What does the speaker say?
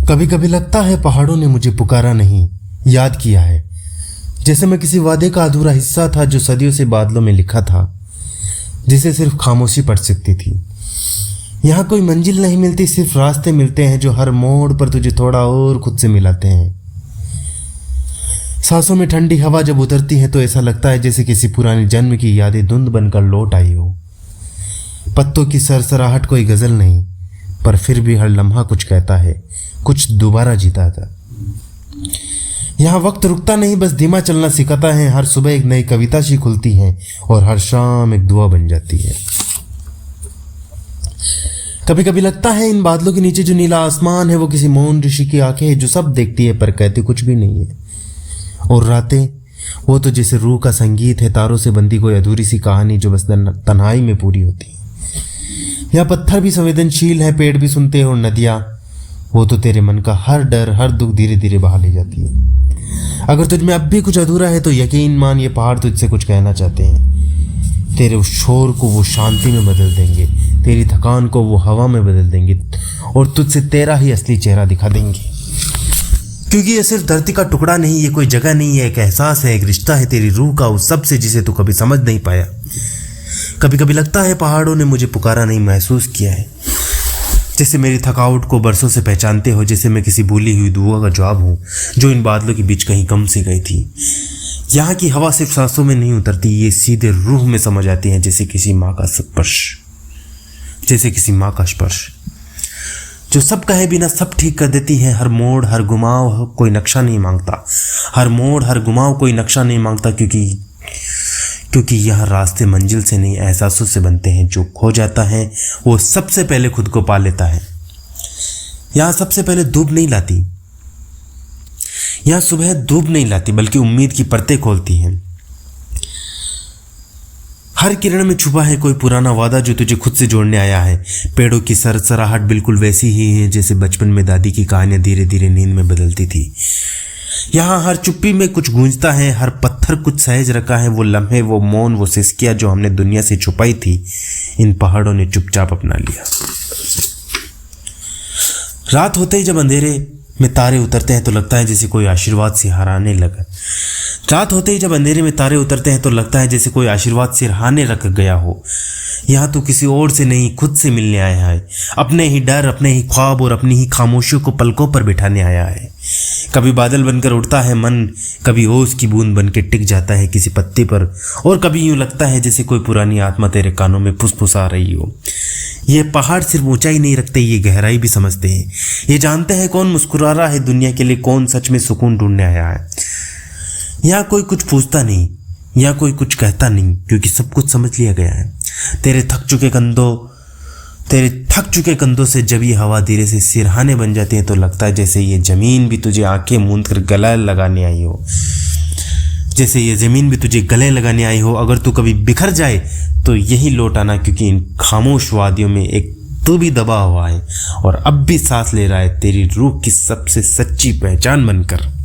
कभी कभी लगता है पहाड़ों ने मुझे पुकारा नहीं, याद किया है। जैसे मैं किसी वादे का अधूरा हिस्सा था जो सदियों से बादलों में लिखा था, जिसे सिर्फ खामोशी पढ़ सकती थी। यहाँ कोई मंजिल नहीं मिलती, सिर्फ रास्ते मिलते हैं जो हर मोड़ पर तुझे थोड़ा और खुद से मिलाते हैं। सांसों में ठंडी हवा जब उतरती है तो ऐसा लगता है जैसे किसी पुरानी जन्म की यादें धुंध बनकर लौट आई हो। पत्तों की सरसराहट कोई गजल नहीं, पर फिर भी हर लम्हा कुछ कहता है, कुछ दोबारा जीता था। यहाँ वक्त रुकता नहीं, बस धीमा चलना सिखाता है। हर सुबह एक नई कविता सी खुलती है और हर शाम एक दुआ बन जाती है। कभी कभी लगता है इन बादलों के नीचे जो नीला आसमान है वो किसी मौन ऋषि की आंखें हैं जो सब देखती है पर कहती कुछ भी नहीं है। और रातें, वो तो जैसे रूह का संगीत है, तारों से बंधी कोई अधूरी सी कहानी जो बस तन्हाई में पूरी होती है। यहाँ पत्थर भी संवेदनशील है, पेड़ भी सुनते हैं और नदियाँ, वो तो तेरे मन का हर डर हर दुख धीरे धीरे बहा ले जाती है। अगर तुझ में अब भी कुछ अधूरा है तो यकीन मान, ये पहाड़ तुझसे कुछ कहना चाहते हैं। तेरे उस शोर को वो शांति में बदल देंगे, तेरी थकान को वो हवा में बदल देंगे और तुझसे तेरा ही असली चेहरा दिखा देंगे। क्योंकि ये सिर्फ धरती का टुकड़ा नहीं, ये कोई जगह नहीं है, एक एहसास है, एक रिश्ता है तेरी रूह का उस सब से जिसे तू कभी समझ नहीं पाया। कभी कभी लगता है पहाड़ों ने मुझे पुकारा नहीं, महसूस किया है। जैसे मेरी थकावट को बरसों से पहचानते हो, जैसे मैं किसी भूली हुई दुआ का जवाब हूँ जो इन बादलों के बीच कहीं कम सी गई थी। यहाँ की हवा सिर्फ सांसों में नहीं उतरती, ये सीधे रूह में समझ आती है, जैसे किसी माँ का स्पर्श जो सब कहे बिना सब ठीक कर देती है। हर मोड़ हर घुमाव कोई नक्शा नहीं मांगता, हर मोड़ हर घुमाव कोई नक्शा नहीं मांगता, क्योंकि यह रास्ते मंजिल से नहीं एहसासों से बनते हैं। जो खो जाता है वो सबसे पहले खुद को पा लेता है। यहाँ सबसे पहले धूप नहीं लाती, यहाँ सुबह धूप नहीं लाती, बल्कि उम्मीद की परतें खोलती हैं। हर किरण में छुपा है कोई पुराना वादा जो तुझे खुद से जोड़ने आया है। पेड़ों की सरसराहट बिल्कुल वैसी ही है जैसे बचपन में दादी की कहानियां धीरे धीरे नींद में बदलती थी। यहाँ हर चुप्पी में कुछ गूंजता है, हर पत्थर कुछ सहज रखा है। वो लम्हे, वो मौन, वो सिसकियां जो हमने दुनिया से छुपाई थी, इन पहाड़ों ने चुपचाप अपना लिया। रात होते ही जब अंधेरे में तारे उतरते हैं तो लगता है जैसे कोई आशीर्वाद सिरहाने लगा। रात होते ही जब अंधेरे में तारे उतरते हैं तो लगता है जैसे कोई आशीर्वाद सिरहाने रख गया हो। यहाँ तो किसी और से नहीं, खुद से मिलने आया है। अपने ही डर, अपने ही ख्वाब और अपनी ही खामोशियों को पलकों पर बिठाने आया है। कभी बादल बनकर उड़ता है मन, कभी ओस की बूंद बनकर टिक जाता है किसी पत्ते पर, और कभी यूं लगता है जैसे कोई पुरानी आत्मा तेरे कानों में फुसफुसा रही हो। ये पहाड़ सिर्फ ऊंचाई नहीं रखते, ये गहराई भी समझते हैं। ये जानते हैं कौन मुस्कुरा रहा है दुनिया के लिए, कौन सच में सुकून ढूंढने आया है। यहाँ कोई कुछ पूछता नहीं, यहाँ कोई कुछ कहता नहीं, क्योंकि सब कुछ समझ लिया गया है। तेरे थक चुके कंधों से जब ये हवा धीरे से सिरहाने बन जाती है तो लगता है जैसे ये जमीन भी तुझे आंखें मूंद कर गले लगाने आई हो, जैसे ये जमीन भी तुझे गले लगाने आई हो। अगर तू कभी बिखर जाए तो यही लौट आना, क्योंकि इन खामोश वादियों में एक तू भी दबा हुआ है और अब भी सांस ले रहा है तेरी रूह की सबसे सच्ची पहचान बनकर।